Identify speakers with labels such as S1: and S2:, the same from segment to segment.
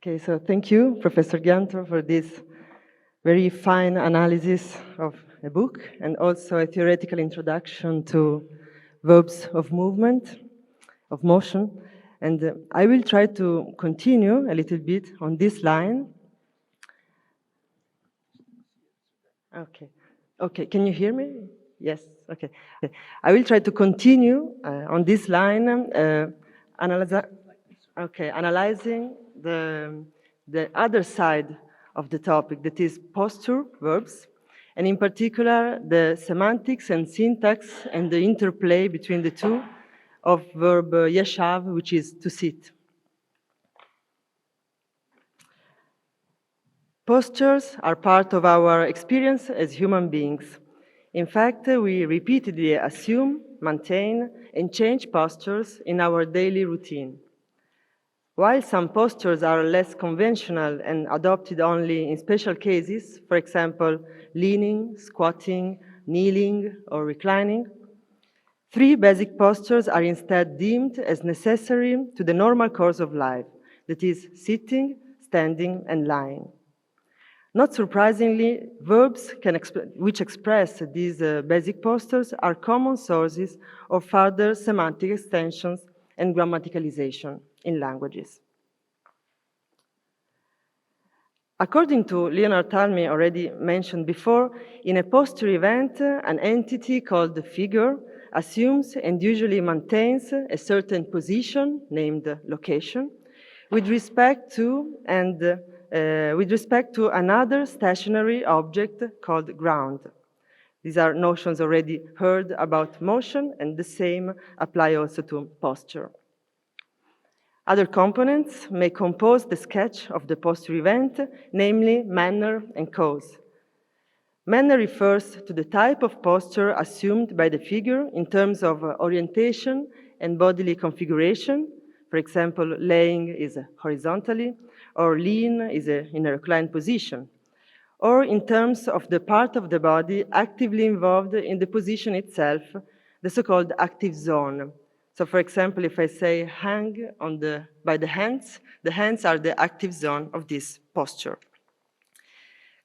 S1: Okay, so thank you, Professor Gianto, for this very fine analysis of a book and also a theoretical introduction to verbs of movement, of motion. And I will try to continue a little bit on this line. Okay. Okay, can you hear me? Yes, okay. I will try to continue on this line, analyzing the other side of the topic, that is posture verbs, and in particular the semantics and syntax and the interplay between the two of verb yashav, which is to sit. Postures are part of our experience as human beings. In fact, we repeatedly assume, maintain, and change postures in our daily routine. While some postures are less conventional and adopted only in special cases, for example, leaning, squatting, kneeling, or reclining, three basic postures are instead deemed as necessary to the normal course of life, that is, sitting, standing, and lying. Not surprisingly, verbs which express these basic postures are common sources of further semantic extensions and grammaticalization in languages. According to Leonard Talmy, already mentioned before, in a posture event, an entity called the figure assumes and usually maintains a certain position, named location, with respect to another stationary object called ground. These are notions already heard about motion, and the same apply also to posture. Other components may compose the sketch of the posture event, namely manner and cause. Manner refers to the type of posture assumed by the figure in terms of orientation and bodily configuration. For example, laying is horizontally, or lean is in a reclined position. Or in terms of the part of the body actively involved in the position itself, the so-called active zone. So for example, if I say hang by the hands are the active zone of this posture.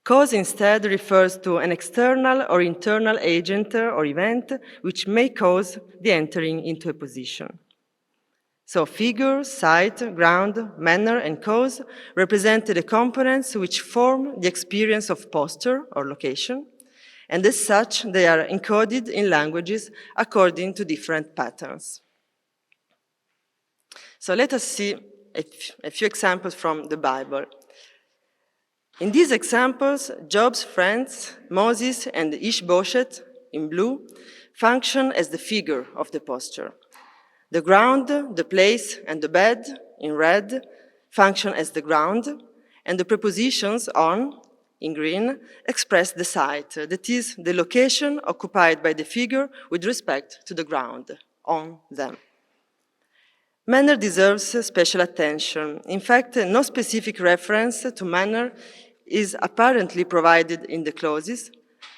S1: Cause instead refers to an external or internal agent or event which may cause the entering into a position. So figure, site, ground, manner, and cause represent the components which form the experience of posture or location, and as such, they are encoded in languages according to different patterns. So let us see a few examples from the Bible. In these examples, Job's friends, Moses and Ishbosheth, in blue, function as the figure of the posture. The ground, the place, and the bed, in red, function as the ground, and the prepositions on, in green, express the site, that is, the location occupied by the figure with respect to the ground, on them. Manner deserves special attention. In fact, no specific reference to manner is apparently provided in the clauses.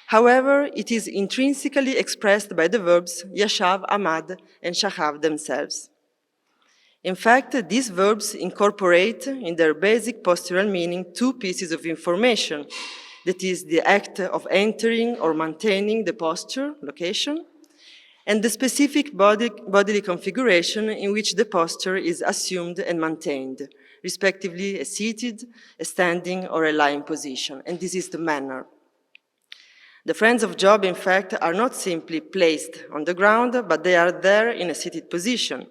S1: However, it is intrinsically expressed by the verbs yashav, amad, and shahav themselves. In fact, these verbs incorporate in their basic postural meaning two pieces of information, that is, the act of entering or maintaining the posture, location, and the specific bodily configuration in which the posture is assumed and maintained, respectively a seated, a standing, or a lying position, and this is the manner. The friends of Job, in fact, are not simply placed on the ground, but they are there in a seated position.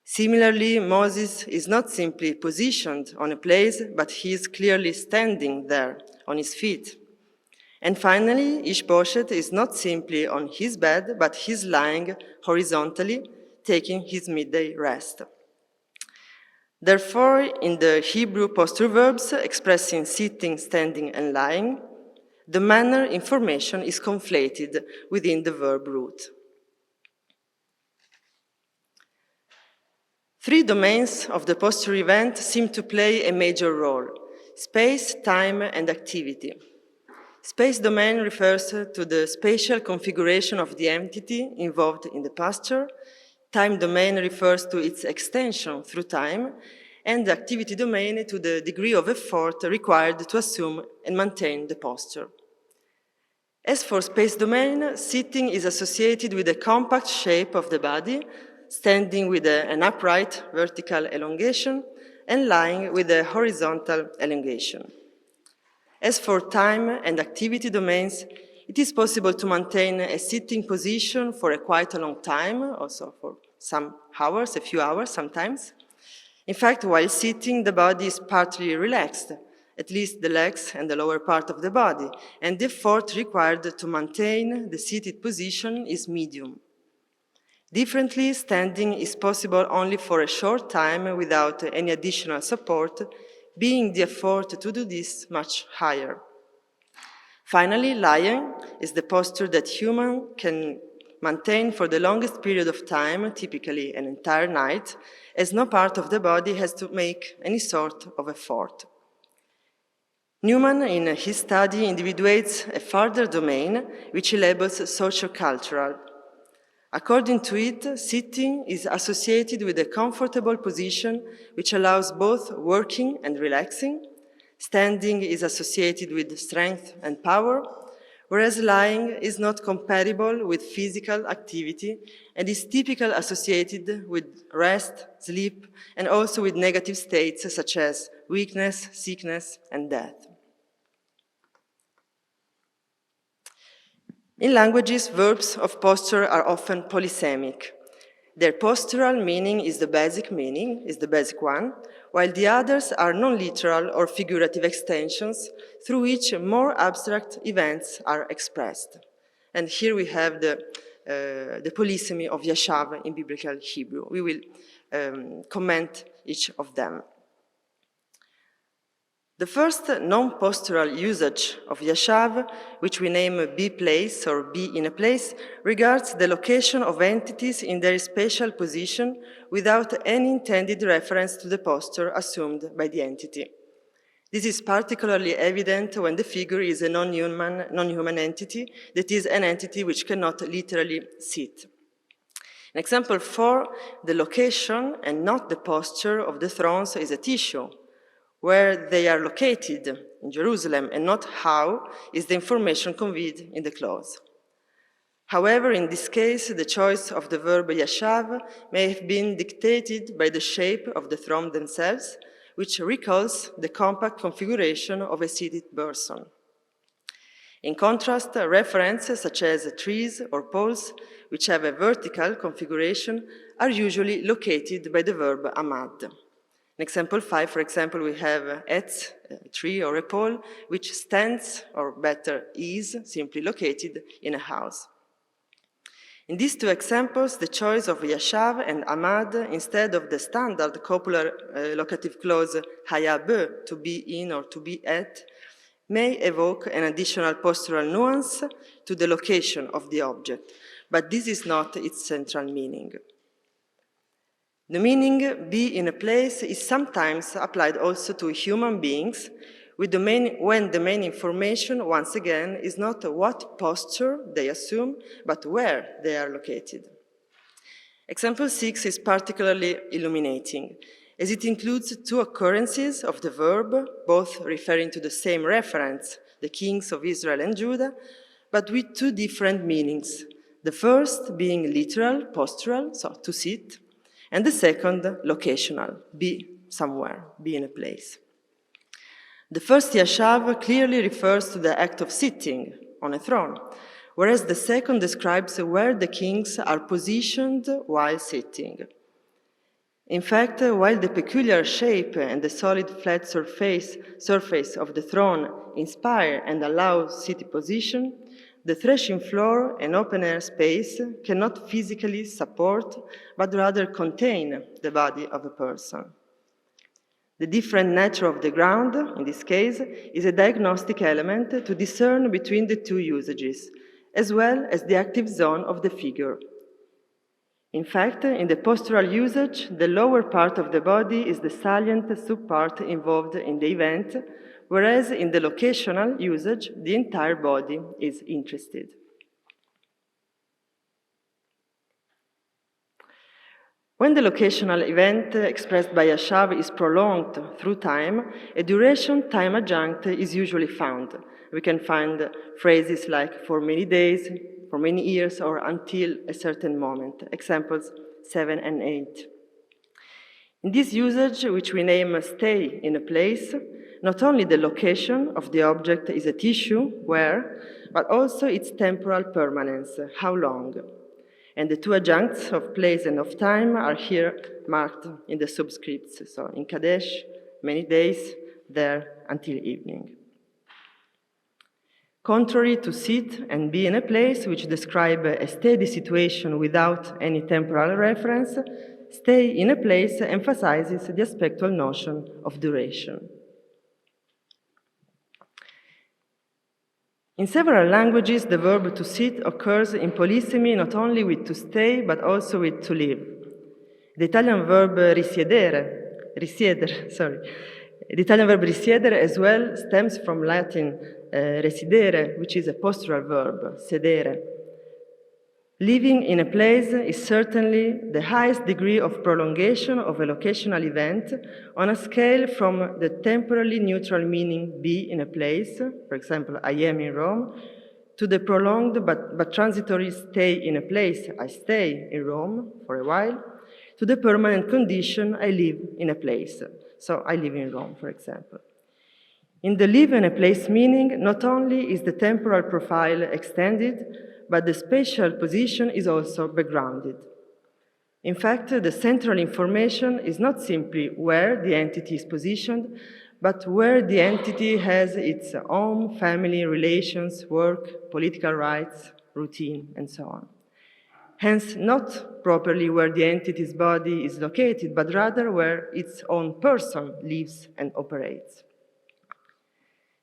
S1: Similarly, Moses is not simply positioned on a place, but he is clearly standing there on his feet. And finally, Ishbosheth is not simply on his bed, but he's lying horizontally, taking his midday rest. Therefore, in the Hebrew posture verbs expressing sitting, standing, and lying, the manner information is conflated within the verb root. Three domains of the posture event seem to play a major role: space, time, and activity. Space domain refers to the spatial configuration of the entity involved in the posture. Time domain refers to its extension through time. and the activity domain to the degree of effort required to assume and maintain the posture. As for space domain, sitting is associated with a compact shape of the body, standing with an upright vertical elongation, and lying with a horizontal elongation. As for time and activity domains, it is possible to maintain a sitting position for quite a long time, also for some hours, a few hours sometimes. In fact, while sitting, the body is partly relaxed, at least the legs and the lower part of the body, and the effort required to maintain the seated position is medium. Differently, standing is possible only for a short time without any additional support, being the effort to do this much higher. Finally, lying is the posture that human can maintain for the longest period of time, typically an entire night, as no part of the body has to make any sort of effort. Newman, in his study, individuates a further domain which he labels sociocultural. According to it, sitting is associated with a comfortable position which allows both working and relaxing. Standing is associated with strength and power, whereas lying is not compatible with physical activity and is typically associated with rest, sleep, and also with negative states such as weakness, sickness, and death. In languages, verbs of posture are often polysemic. Their postural meaning is the basic one, while the others are non-literal or figurative extensions through which more abstract events are expressed. And here we have the polysemy of Yashav in Biblical Hebrew. We will comment each of them. The first non-postural usage of Yashav, which we name be place or be in a place, regards the location of entities in their spatial position without any intended reference to the posture assumed by the entity. This is particularly evident when the figure is a non-human entity, that is, an entity which cannot literally sit. In example 4, the location and not the posture of the thrones is a tissue. Where they are located, in Jerusalem, and not how, is the information conveyed in the clause. However, in this case, the choice of the verb yashav may have been dictated by the shape of the throne themselves, which recalls the compact configuration of a seated person. In contrast, references such as trees or poles, which have a vertical configuration, are usually located by the verb amad. In example 5, for example, we have etz, a tree or a pole, which stands, or better, is simply located in a house. In these two examples, the choice of yashav and amad instead of the standard copular locative clause hayabe, to be in or to be at, may evoke an additional postural nuance to the location of the object, but this is not its central meaning. The meaning be in a place is sometimes applied also to human beings when the main information, once again, is not what posture they assume, but where they are located. Example 6 is particularly illuminating, as it includes two occurrences of the verb, both referring to the same reference, the kings of Israel and Judah, but with two different meanings. The first being literal, postural, so to sit, and the second, locational, be somewhere, be in a place. The first yashav clearly refers to the act of sitting on a throne, whereas the second describes where the kings are positioned while sitting. In fact, while the peculiar shape and the solid flat surface of the throne inspire and allow seated position, the threshing floor and open-air space cannot physically support, but rather contain the body of a person. The different nature of the ground, in this case, is a diagnostic element to discern between the two usages, as well as the active zone of the figure. In fact, in the postural usage, the lower part of the body is the salient subpart involved in the event, whereas in the locational usage, the entire body is interested. When the locational event expressed by Yashav is prolonged through time, a duration time adjunct is usually found. We can find phrases like for many days, for many years, or until a certain moment. Examples 7 and 8. In this usage, which we name stay in a place, not only the location of the object is at issue, where, but also its temporal permanence, how long. And the two adjuncts of place and of time are here marked in the subscripts. So in Kadesh, many days, there until evening. Contrary to sit and be in a place, which describe a steady situation without any temporal reference, stay in a place emphasizes the aspectual notion of duration. In several languages, the verb to sit occurs in polysemy not only with to stay, but also with to live. The Italian verb risiedere as well stems from Latin residere, which is a postural verb, sedere. Living in a place is certainly the highest degree of prolongation of a locational event on a scale from the temporally neutral meaning be in a place, for example, I am in Rome, to the prolonged but transitory stay in a place, I stay in Rome for a while, to the permanent condition, I live in a place. So I live in Rome, for example. In the live in a place meaning, not only is the temporal profile extended, but the spatial position is also backgrounded. In fact, the central information is not simply where the entity is positioned, but where the entity has its home, family, relations, work, political rights, routine, and so on. Hence, not properly where the entity's body is located, but rather where its own person lives and operates.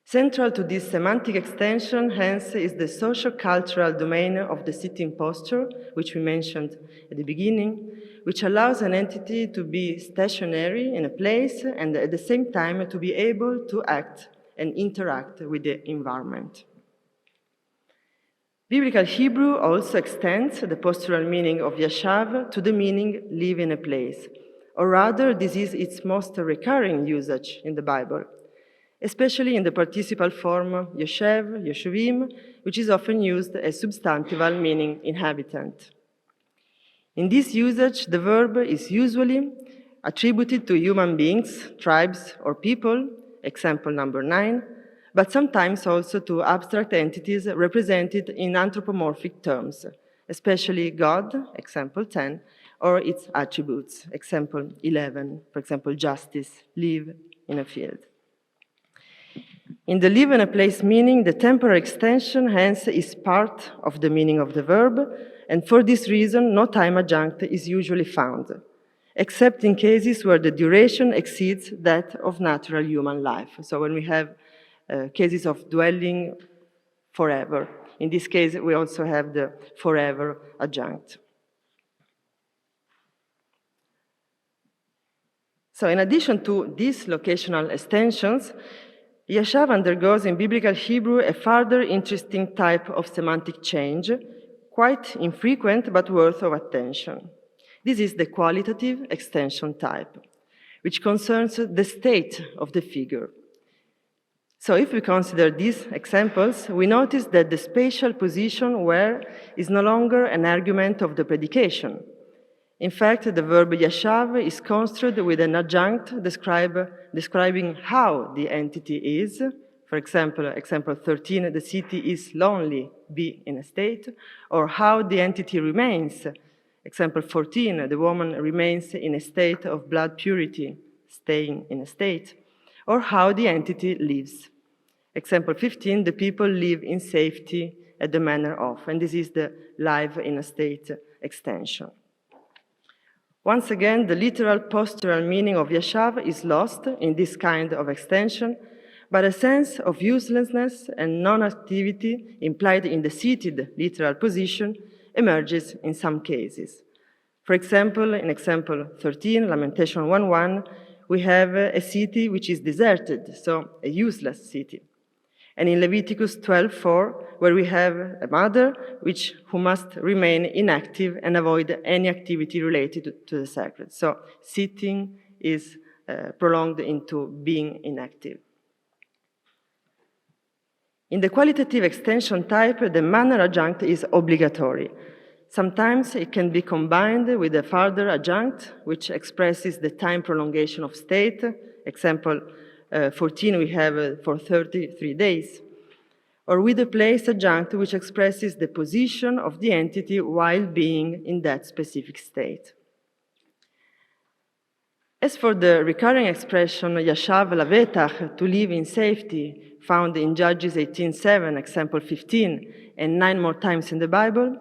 S1: Central to this semantic extension, hence, is the socio-cultural domain of the sitting posture, which we mentioned at the beginning, which allows an entity to be stationary in a place and at the same time to be able to act and interact with the environment. Biblical Hebrew also extends the postural meaning of yashav to the meaning live in a place, or rather, this is its most recurring usage in the Bible, especially in the participial form yoshev, yoshuvim, which is often used as substantival meaning inhabitant. In this usage, the verb is usually attributed to human beings, tribes, or people, example number 9, but sometimes also to abstract entities represented in anthropomorphic terms, especially God, example 10, or its attributes, example 11, for example, justice, live in a field. In the live in a place meaning, the temporal extension, hence, is part of the meaning of the verb, and for this reason, no time adjunct is usually found, except in cases where the duration exceeds that of natural human life. So when we have cases of dwelling forever. In this case, we also have the forever adjunct. So in addition to these locational extensions, Yashav undergoes in Biblical Hebrew a further interesting type of semantic change, quite infrequent but worth of attention. This is the qualitative extension type, which concerns the state of the figure. So if we consider these examples, we notice that the spatial position where is no longer an argument of the predication. In fact, the verb yashav is construed with an adjunct describing how the entity is. For example, example 13, the city is lonely, be in a state, or how the entity remains. Example 14, the woman remains in a state of blood purity, staying in a state, or how the entity lives. Example 15, the people live in safety at the manner of, and this is the live in a state extension. Once again, the literal postural meaning of yashav is lost in this kind of extension, but a sense of uselessness and non-activity implied in the seated literal position emerges in some cases. For example, in example 13, Lamentation 1:1, we have a city which is deserted, so a useless city. And in Leviticus 12:4, where we have a mother who must remain inactive and avoid any activity related to the sacred. So sitting is prolonged into being inactive. In the qualitative extension type, the manner adjunct is obligatory. Sometimes it can be combined with a further adjunct, which expresses the time prolongation of state. Example 14 we have for 33 days. Or with a place adjunct, which expresses the position of the entity while being in that specific state. As for the recurring expression, Yashav Lavetach, to live in safety, found in Judges 18:7, example 15, and 9 more times in the Bible,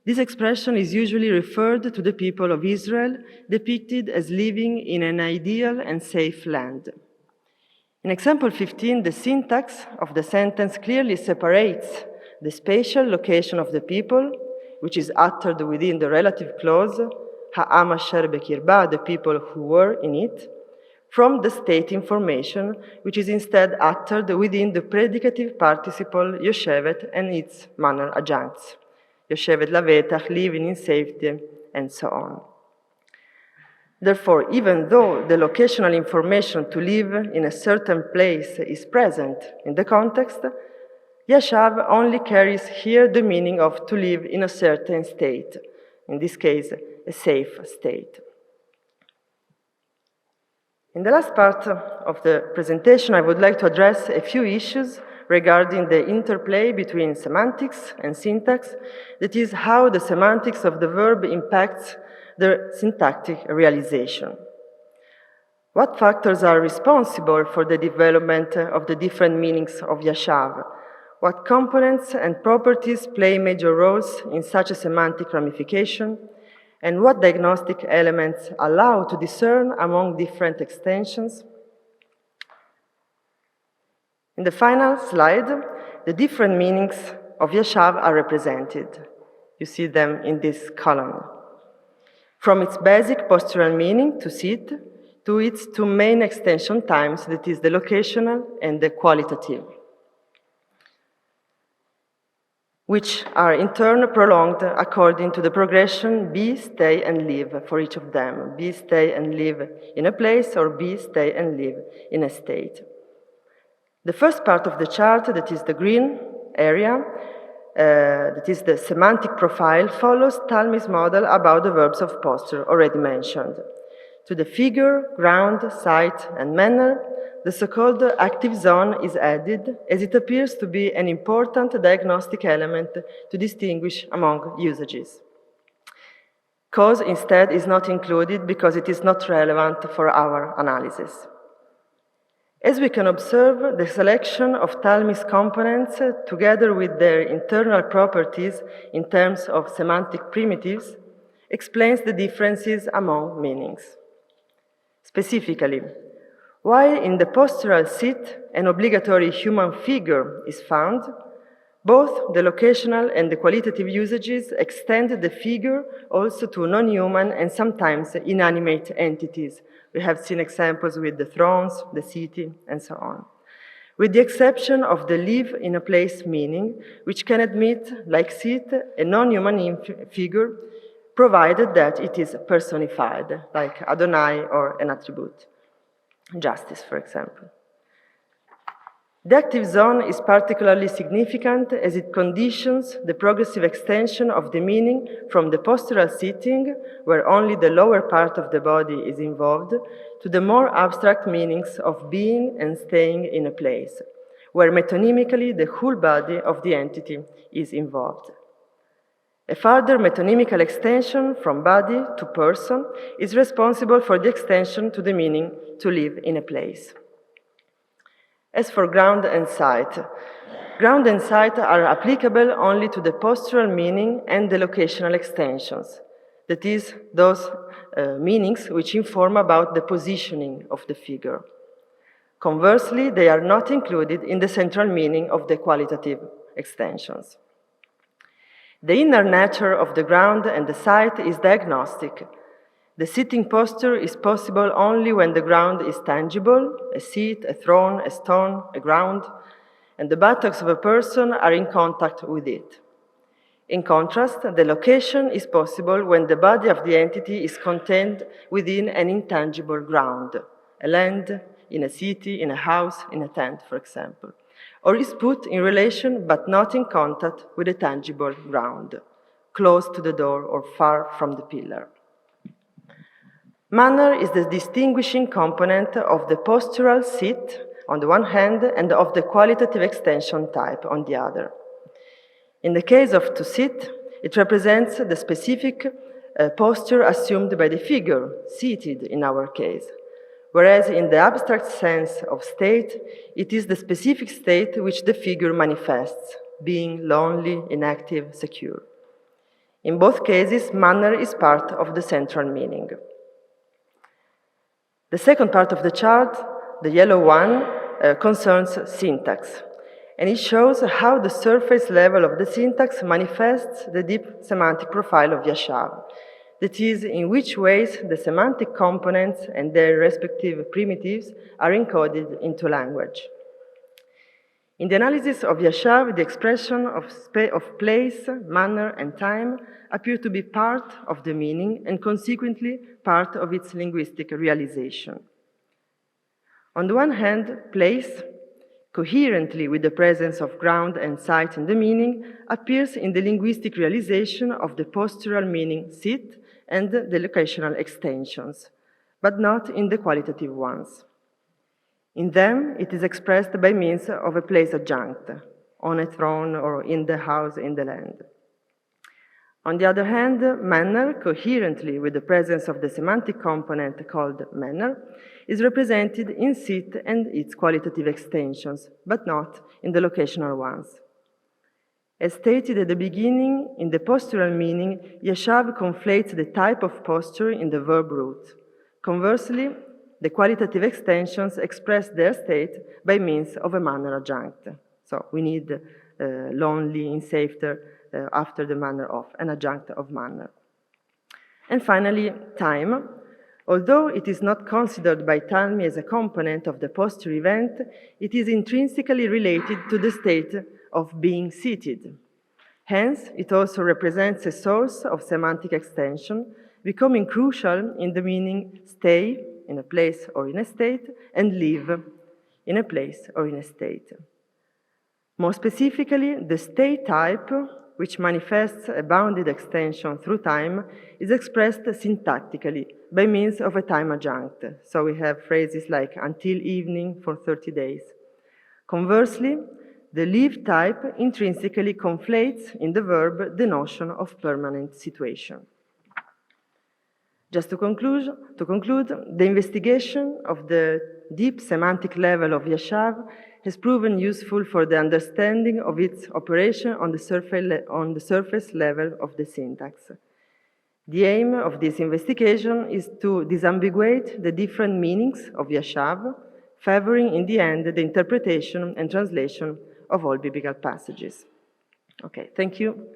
S1: this expression is usually referred to the people of Israel, depicted as living in an ideal and safe land. In example 15, the syntax of the sentence clearly separates the spatial location of the people, which is uttered within the relative clause, Ha'am asher bekirba, the people who were in it, from the state information, which is instead uttered within the predicative participle Yoshevet and its manner adjuncts. Yoshevet lavetach, living in safety, and so on. Therefore, even though the locational information to live in a certain place is present in the context, Yashav only carries here the meaning of to live in a certain state, in this case, a safe state. In the last part of the presentation, I would like to address a few issues regarding the interplay between semantics and syntax, that is, how the semantics of the verb impacts the syntactic realization. What factors are responsible for the development of the different meanings of Yashav? What components and properties play major roles in such a semantic ramification? And what diagnostic elements allow to discern among different extensions? In the final slide, the different meanings of Yashav are represented. You see them in this column. From its basic postural meaning, to sit, to its two main extension times, that is the locational and the qualitative, which are in turn prolonged according to the progression be, stay, and live for each of them. Be, stay, and live in a place, or be, stay, and live in a state. The first part of the chart, that is the green area, that is the semantic profile, follows Talmi's model about the verbs of posture already mentioned. To the figure, ground, site, and manner, the so-called active zone is added, as it appears to be an important diagnostic element to distinguish among usages. Cause, instead, is not included because it is not relevant for our analysis. As we can observe, the selection of Talmi's components, together with their internal properties in terms of semantic primitives, explains the differences among meanings. Specifically, while in the postural sit an obligatory human figure is found, both the locational and the qualitative usages extend the figure also to non-human and sometimes inanimate entities. We have seen examples with the thrones, the city, and so on. With the exception of the live in a place meaning, which can admit, like sit, a non-human figure, provided that it is personified, like Adonai or an attribute. Justice, for example. The active zone is particularly significant as it conditions the progressive extension of the meaning from the postural sitting, where only the lower part of the body is involved, to the more abstract meanings of being and staying in a place, where metonymically the whole body of the entity is involved. A further metonymical extension from body to person is responsible for the extension to the meaning to live in a place. As for ground and site are applicable only to the postural meaning and the locational extensions, that is, those meanings which inform about the positioning of the figure. Conversely, they are not included in the central meaning of the qualitative extensions. The inner nature of the ground and the site is diagnostic. The sitting posture is possible only when the ground is tangible, a seat, a throne, a stone, a ground, and the buttocks of a person are in contact with it. In contrast, the location is possible when the body of the entity is contained within an intangible ground, a land, in a city, in a house, in a tent, for example, or is put in relation but not in contact with a tangible ground, close to the door or far from the pillar. Manner is the distinguishing component of the postural sit on the one hand and of the qualitative extension type on the other. In the case of to sit, it represents the specific posture assumed by the figure, seated in our case, whereas in the abstract sense of state, it is the specific state which the figure manifests, being lonely, inactive, secure. In both cases, manner is part of the central meaning. The second part of the chart, the yellow one, concerns syntax, and it shows how the surface level of the syntax manifests the deep semantic profile of Yashav, that is, in which ways the semantic components and their respective primitives are encoded into language. In the analysis of Yashav, the expression of place, manner, and time appear to be part of the meaning and consequently part of its linguistic realization. On the one hand, place, coherently with the presence of ground and site in the meaning, appears in the linguistic realization of the postural meaning sit and the locational extensions, but not in the qualitative ones. In them, it is expressed by means of a place adjunct, on a throne or in the house in the land. On the other hand, manner, coherently with the presence of the semantic component called manner, is represented in sit and its qualitative extensions, but not in the locational ones. As stated at the beginning, in the postural meaning, Yashav conflates the type of posture in the verb root. Conversely, the qualitative extensions express their state by means of a manner adjunct. So we need lonely, in safety, after the manner of, an adjunct of manner. And finally, time. Although it is not considered by Talmi as a component of the posture event, it is intrinsically related to the state of being seated. Hence, it also represents a source of semantic extension, becoming crucial in the meaning stay, in a place or in a state, and live, in a place or in a state. More specifically, the state type, which manifests a bounded extension through time, is expressed syntactically by means of a time adjunct. So we have phrases like until evening for 30 days. Conversely, the live type intrinsically conflates in the verb the notion of permanent situation. Just to conclude, the investigation of the deep semantic level of Yashav has proven useful for the understanding of its operation on the surface level of the syntax. The aim of this investigation is to disambiguate the different meanings of Yashav, favoring in the end the interpretation and translation of all biblical passages. Okay, thank you.